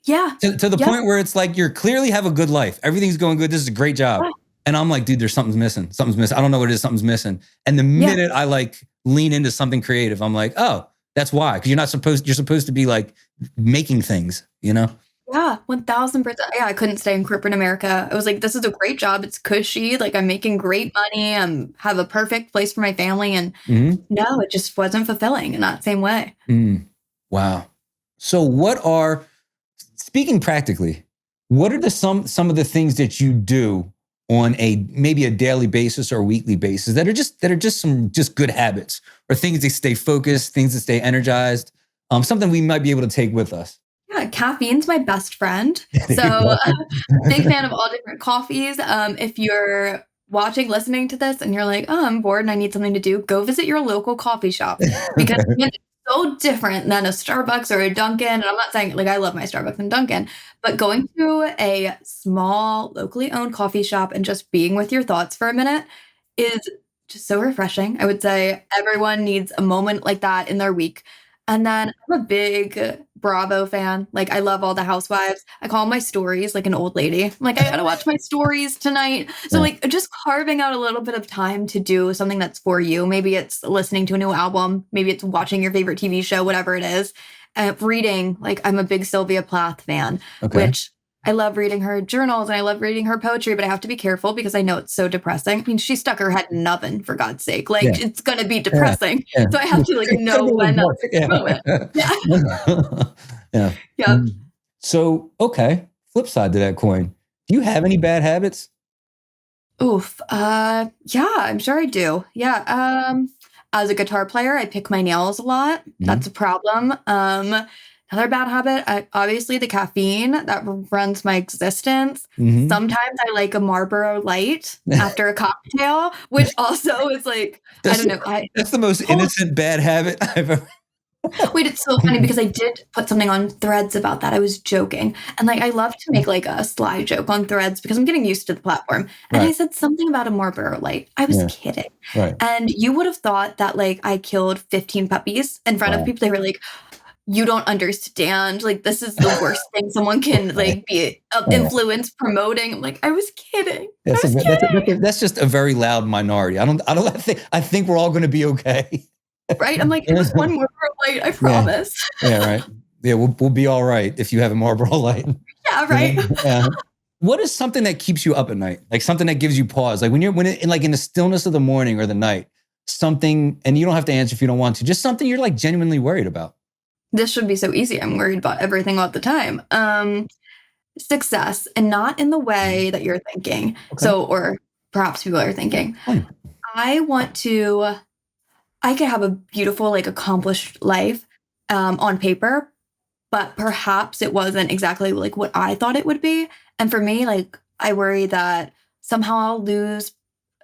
Yeah. To the point where it's like, you clearly have a good life. Everything's going good. This is a great job. And I'm like, dude, there's something's missing. Something's missing. I don't know what it is. Something's missing. And the Yeah. minute I like lean into something creative, I'm like, oh, that's why. Because you're supposed to be like making things, you know? Yeah, 1000%. Yeah, I couldn't stay in corporate America. I was like, this is a great job. It's cushy. Like, I'm making great money. Have a perfect place for my family. And Mm-hmm. no, it just wasn't fulfilling in that same way. Wow. So speaking practically, what are some of the things that you do on maybe a daily basis or a weekly basis that are just some good habits or things to stay focused, things to stay energized, something we might be able to take with us? Yeah, caffeine's my best friend. So big fan of all different coffees. If you're listening to this and you're like, oh, I'm bored and I need something to do, go visit your local coffee shop because it's so different than a Starbucks or a Dunkin'. And I'm not saying like I love my Starbucks and Dunkin', but going to a small locally owned coffee shop and just being with your thoughts for a minute is just so refreshing. I would say everyone needs a moment like that in their week. And then I'm a big Bravo fan. Like, I love all the housewives. I call my stories like an old lady. I'm like, I gotta watch my stories tonight. So, like, just carving out a little bit of time to do something that's for you. Maybe it's listening to a new album. Maybe it's watching your favorite TV show, whatever it is. Reading, like, I'm a big Sylvia Plath fan, which I love reading her journals and I love reading her poetry, but I have to be careful because I know it's so depressing. I mean, she stuck her head in an oven, for God's sake. Like, it's going to be depressing. Yeah. So I have to like know when that's the moment. Yeah. Yeah. So, okay. Flip side to that coin. Do you have any bad habits? Oof. Yeah, I'm sure I do. Yeah. As a guitar player, I pick my nails a lot. That's a problem. Another bad habit, obviously the caffeine that runs my existence. Sometimes I like a Marlboro Light after a cocktail, which also is like, I don't know. That's the most innocent bad habit I've ever. Wait, it's so funny because I did put something on Threads about that. I was joking. And like, I love to make like a sly joke on Threads because I'm getting used to the platform. And I said something about a Marlboro Light. I was kidding. And you would have thought that like I killed 15 puppies in front of people. They were like, you don't understand. Like, this is the worst thing someone can like be influence promoting. I'm like, I was kidding. That's just a very loud minority. I think we're all going to be okay. Right? I'm like, it was one Marlboro Light, I promise. Yeah, right. Yeah, we'll be all right if you have a Marlboro Light. Yeah, right. Yeah. What is something that keeps you up at night? Like something that gives you pause? Like when in the stillness of the morning or the night, something, and you don't have to answer if you don't want to, just something you're like genuinely worried about. This should be so easy. I'm worried about everything all the time. Success, and not in the way that you're thinking. Okay. So, or perhaps people are thinking. I could have a beautiful, like accomplished life on paper, but perhaps it wasn't exactly like what I thought it would be. And for me, like, I worry that somehow I'll lose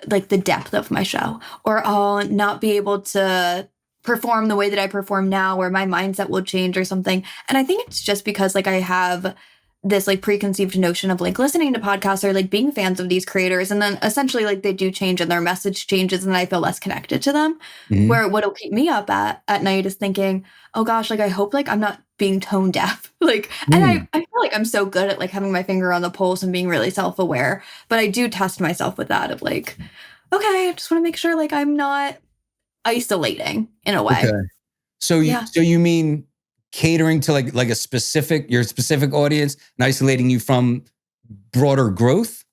like the depth of my show, or I'll not be able to perform the way that I perform now, or my mindset will change or something. And I think it's just because like I have this like preconceived notion of like listening to podcasts or like being fans of these creators. And then essentially like they do change and their message changes and I feel less connected to them. Where what'll keep me up at night is thinking, oh gosh, like I hope like I'm not being tone deaf. Like, and I feel like I'm so good at like having my finger on the pulse and being really self-aware, but I do test myself with that of like, okay, I just want to make sure like I'm not isolating in a way. Okay. So you mean catering to like your specific audience and isolating you from broader growth?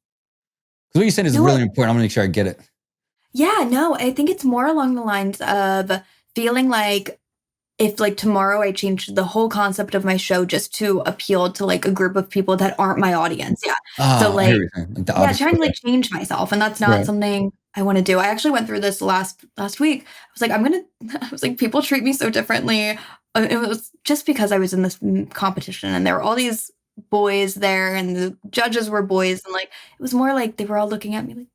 Because what you said is really important. I'm gonna make sure I get it. Yeah, no, I think it's more along the lines of feeling like if like tomorrow I changed the whole concept of my show just to appeal to like a group of people that aren't my audience. Yeah. So like trying to like change myself. And that's not something I want to do. I actually went through this last week. I was like, people treat me so differently. It was just because I was in this competition and there were all these boys there and the judges were boys. And like, it was more like they were all looking at me like,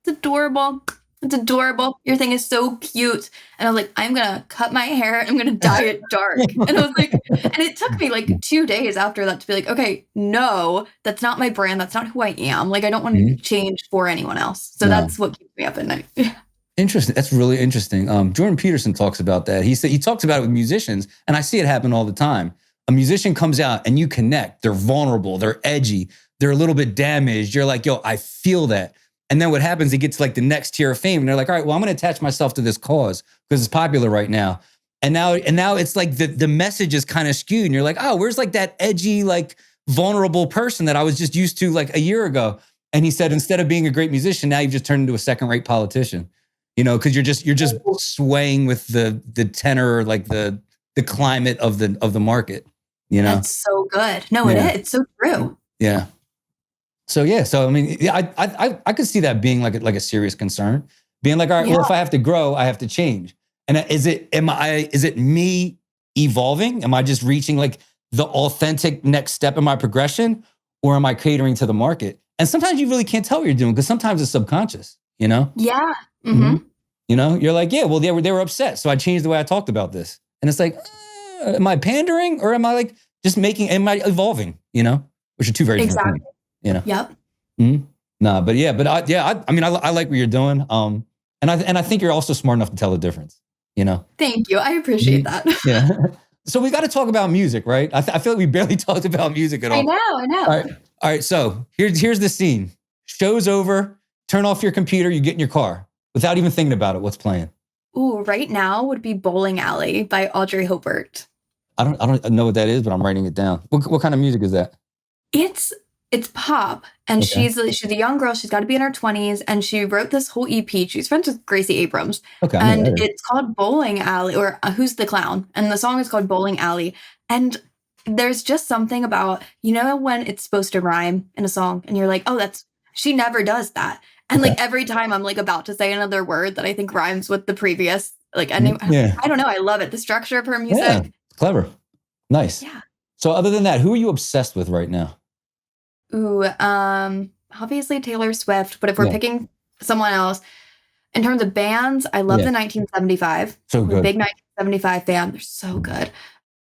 it's adorable. It's adorable. Your thing is so cute. And I was like, I'm going to cut my hair. I'm going to dye it dark. And I was like, and it took me like 2 days after that to be like, okay, no, that's not my brand. That's not who I am. Like, I don't want to change for anyone else. So that's what keeps me up at night. Interesting. That's really interesting. Jordan Peterson talks about that. He talks about it with musicians, and I see it happen all the time. A musician comes out and you connect. They're vulnerable. They're edgy. They're a little bit damaged. You're like, yo, I feel that. And then what happens, it gets to like the next tier of fame. And they're like, all right, well, I'm going to attach myself to this cause because it's popular right now. And now it's like the message is kind of skewed. And you're like, oh, where's like that edgy, like vulnerable person that I was just used to like a year ago? And he said, instead of being a great musician, now you've just turned into a second-rate politician. You know, because you're just swaying with the tenor, like the climate of the market. You know, that's so good. No, it is. It's so true. Yeah. So I mean, I could see that being like a serious concern. Being like, all right, well, if I have to grow, I have to change. And is it me evolving? Am I just reaching like the authentic next step in my progression, or am I catering to the market? And sometimes you really can't tell what you're doing because sometimes it's subconscious. You know? Yeah. Mm-hmm. You know, you're like, yeah, well, they were upset, so I changed the way I talked about this. And it's like, am I pandering, or am I like just am I evolving? You know, which are two very different things. You know. Yep. Mm-hmm. Nah, but I mean, I like what you're doing. And I think you're also smart enough to tell the difference. You know. Thank you. I appreciate that. Yeah. So we got to talk about music, right? I feel like we barely talked about music at all. I know. All right. So here's the scene. Show's over. Turn off your computer. You get in your car without even thinking about it. What's playing? Ooh, right now would be Bowling Alley by Audrey Hobart. I don't know what that is, but I'm writing it down. What kind of music is that? It's pop, and she's a young girl. She's got to be in her 20s, and she wrote this whole EP. She's friends with Gracie Abrams, and it's called Bowling Alley, or Who's the Clown? And the song is called Bowling Alley. And there's just something about, you know, when it's supposed to rhyme in a song, and you're like, oh, she never does that. And like every time I'm like about to say another word that I think rhymes with the previous, like, I don't know. I love it. The structure of her music. Yeah, clever. Nice. Yeah. So other than that, who are you obsessed with right now? Ooh, obviously Taylor Swift, but if we're picking someone else, in terms of bands, I love the 1975. So good. I'm a big 1975 fan. They're so good.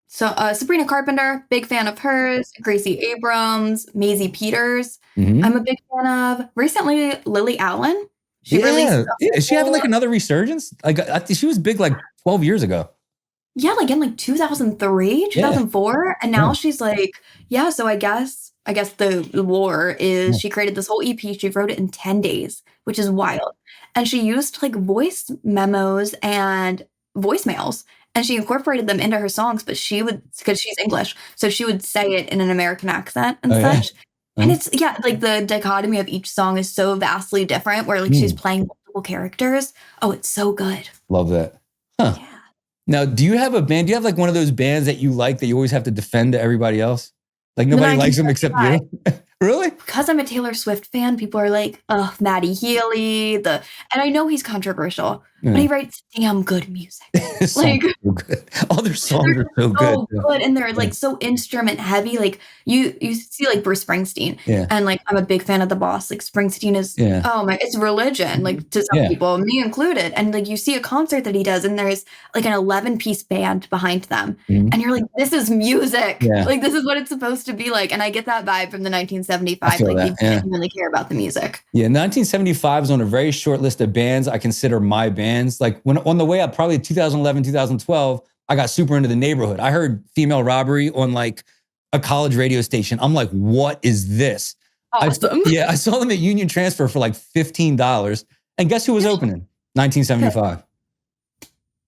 So Sabrina Carpenter, big fan of hers. Gracie Abrams, Maisie Peters, I'm a big fan of. Recently, Lily Allen. She released. Is she having like another resurgence? Like I think she was big like 12 years ago. Yeah, like in like 2003, 2004, and now she's like, so I guess the lore is she created this whole EP. She wrote it in 10 days, which is wild. And she used like voice memos and voicemails, and she incorporated them into her songs, but because she's English, so she would say it in an American accent and such. And it's, like the dichotomy of each song is so vastly different, where like she's playing multiple characters. Oh, it's so good. Love that. Huh. Yeah. Now, do you have a band? Do you have like one of those bands that you like that you always have to defend to everybody else? Like nobody likes them except you? Really? Because I'm a Taylor Swift fan, people are like, oh, Matty Healy, and I know he's controversial, but he writes damn good music. Like, so good. All their songs are so good. And they're like so instrument heavy. Like you see like Bruce Springsteen, and like I'm a big fan of the Boss. Like Springsteen is it's religion, like to some people, me included. And like you see a concert that he does, and there's like an 11-piece band behind them, and you're like, this is music. Like this is what it's supposed to be like. And I get that vibe from the 1975. Like you didn't really care about the music. Yeah, 1975 is on a very short list of bands I consider my bands. Like when on the way up, probably 2011, 2012, I got super into The Neighborhood. I heard Female Robbery on like a college radio station. I'm like, what is this? Awesome. I saw them at Union Transfer for like $15. And guess who was opening? 1975.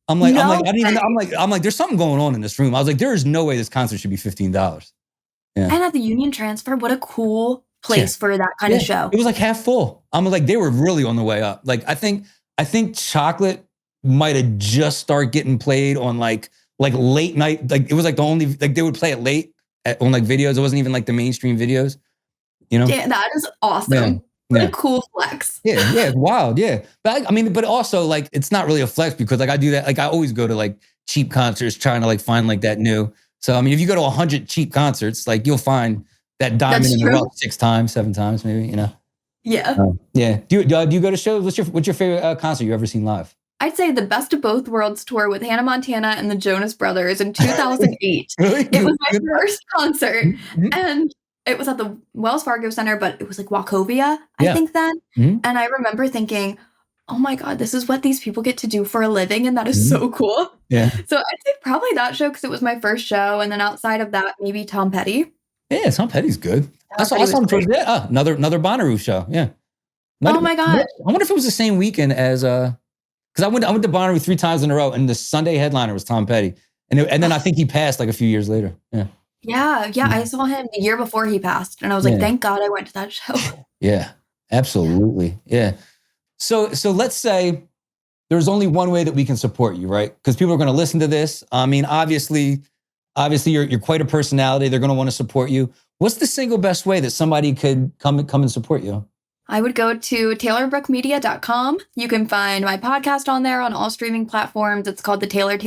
I'm like, there's something going on in this room. I was like, there is no way this concert should be $15. Yeah. And at the Union Transfer, what a cool place for that kind of show. It was like half full. I'm like, they were really on the way up. Like, I think Chocolate might have just started getting played on like late night. Like it was like the only, like they would play it late on like videos. It wasn't even like the mainstream videos, you know? Yeah, that is awesome. What a cool flex. Yeah, it's wild. Yeah. But but also like, it's not really a flex because like I do that. Like I always go to like cheap concerts trying to like find like that new. So, I mean, if you go to 100 cheap concerts, like you'll find that diamond in the rough 6 times, 7 times, maybe, you know? Yeah. Do you go to shows? What's your favorite concert you've ever seen live? I'd say the Best of Both Worlds tour with Hannah Montana and the Jonas Brothers in 2008. Really? It was my first concert, and it was at the Wells Fargo Center, but it was like Wachovia, I think then. And I remember thinking, oh my God, this is what these people get to do for a living. And that is so cool. Yeah. So I'd say probably that show because it was my first show. And then outside of that, maybe Tom Petty. Yeah, Tom Petty's good. I saw him for another Bonnaroo show. Yeah. Oh my gosh. I wonder if it was the same weekend as because I went to Bonnaroo 3 times in a row, and the Sunday headliner was Tom Petty, and then I think he passed like a few years later. Yeah. Yeah. I saw him the year before he passed, and I was like, thank God I went to that show. Yeah, absolutely. Yeah. So let's say there's only one way that we can support you, right? Because people are going to listen to this. I mean, obviously you're quite a personality. They're going to want to support you. What's the single best way that somebody could come and support you? I would go to TaylorBrookMedia.com. You can find my podcast on there on all streaming platforms. It's called The Taylor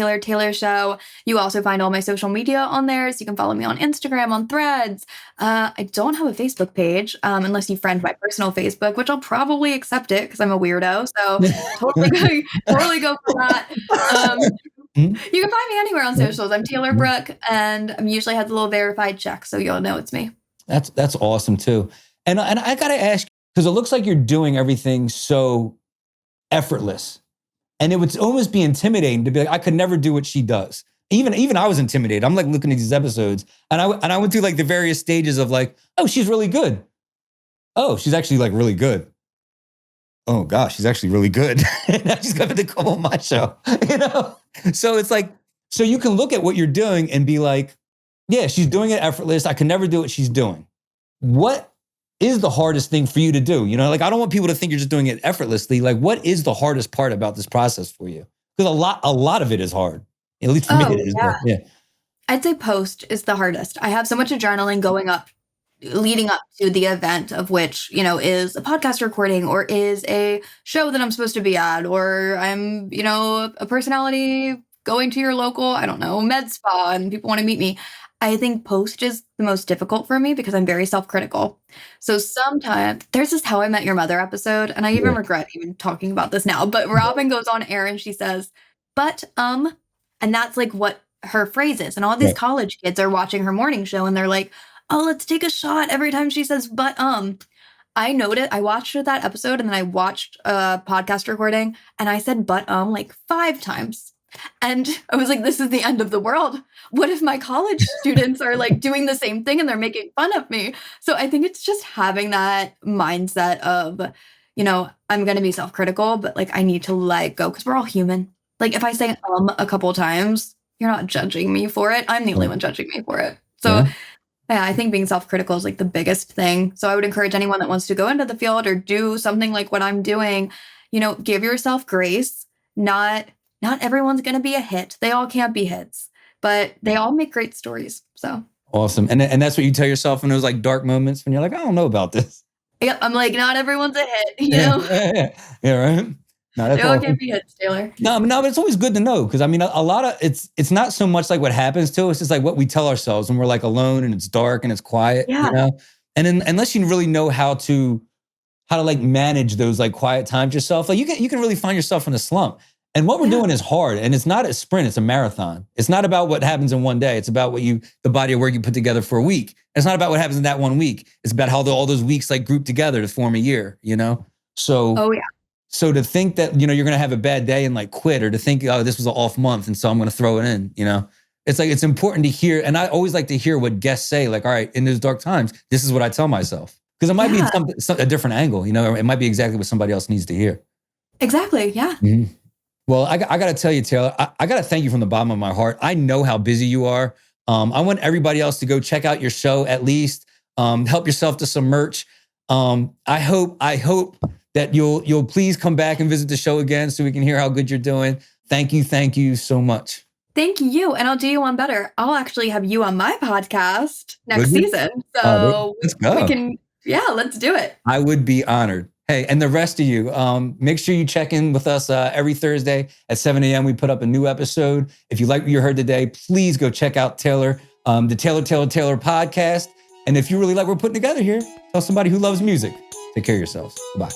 Show. You also find all my social media on there, so you can follow me on Instagram, on Threads. I don't have a Facebook page, unless you friend my personal Facebook, which I'll probably accept it because I'm a weirdo. So totally go for that. You can find me anywhere on socials. I'm Taylor Brooke, and I'm usually has a little verified check, so you'll know it's me. That's awesome too. And I gotta ask, because it looks like you're doing everything so effortless. And it would almost be intimidating to be like, I could never do what she does. Even I was intimidated. I'm like looking at these episodes, and I went through like the various stages of like, oh, she's really good. Oh, she's actually like really good. Oh gosh, she's actually really good. And I just got to come on my show, you know? So it's like, so you can look at what you're doing and be like, yeah, she's doing it effortless. I can never do what she's doing. What is the hardest thing for you to do? You know, like, I don't want people to think you're just doing it effortlessly. Like, what is the hardest part about this process for you? Because a lot of it is hard. At least for me it is. Yeah. But yeah. I'd say post is the hardest. I have so much adrenaline leading up to the event, of which, is a podcast recording or is a show that I'm supposed to be at, or I'm, a personality going to your local, I don't know, med spa and people want to meet me. I think post is the most difficult for me because I'm very self-critical. So sometimes there's this How I Met Your Mother episode, and I even regret even talking about this now, but Robin goes on air and she says, but, and that's like what her phrase is. And all these college kids are watching her morning show and they're like, oh, let's take a shot every time she says, but, I noted, I watched that episode and then I watched a podcast recording and I said, but, like 5 times. And I was like, this is the end of the world. What if my college students are like doing the same thing and they're making fun of me? So I think it's just having that mindset of, I'm going to be self-critical, but like I need to let go because we're all human. Like if I say a couple times, you're not judging me for it. I'm the only one judging me for it. So yeah, I think being self-critical is like the biggest thing. So I would encourage anyone that wants to go into the field or do something like what I'm doing, give yourself grace. Not everyone's going to be a hit. They all can't be hits, but they all make great stories. So awesome. And that's what you tell yourself in those like dark moments when you're like, I don't know about this. Yeah, I'm like, not everyone's a hit, Yeah, right. No, they all can't be hits, Taylor. No, but it's always good to know because I mean, a lot of it's not so much like what happens to us; it's like what we tell ourselves when we're like alone and it's dark and it's quiet. Yeah. And then unless you really know how to like manage those like quiet times yourself, like you can really find yourself in a slump. And what we're doing is hard, and it's not a sprint; it's a marathon. It's not about what happens in one day; it's about the body of work you put together for a week. It's not about what happens in that 1 week; it's about how all those weeks like group together to form a year. So So to think that, you're going to have a bad day and like quit, or to think, oh, this was an off month and so I'm going to throw it in, it's like, it's important to hear. And I always like to hear what guests say, like, all right, in those dark times, this is what I tell myself. Because it might be a different angle, or it might be exactly what somebody else needs to hear. Exactly. Yeah. Mm-hmm. Well, I got to tell you, Taylor, I got to thank you from the bottom of my heart. I know how busy you are. I want everybody else to go check out your show, at least help yourself to some merch. I hope that you'll please come back and visit the show again so we can hear how good you're doing. Thank you so much. Thank you. And I'll do you one better. I'll actually have you on my podcast next season. So let's go. Let's do it. I would be honored. Hey, and the rest of you, make sure you check in with us every Thursday at 7 a.m. We put up a new episode. If you like what you heard today, please go check out Taylor, the Taylor podcast. And if you really like what we're putting together here, tell somebody who loves music. Take care of yourselves. Bye.